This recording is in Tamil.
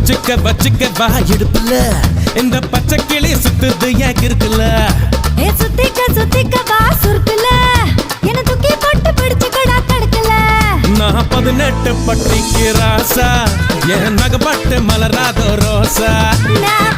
வச்சுக்க வா இடுப்புல இந்த பச்சை கிளி சுத்துது ஏன் இருக்குல்ல சுத்திக்க வா சுருக்குல என்ன தூக்கி போட்டு பிடிச்சுக்கடா தடுக்கல நான் 18 பட்டிக்கு ராசா என் நகப்பட்டு மலராதோ ரோசா நான்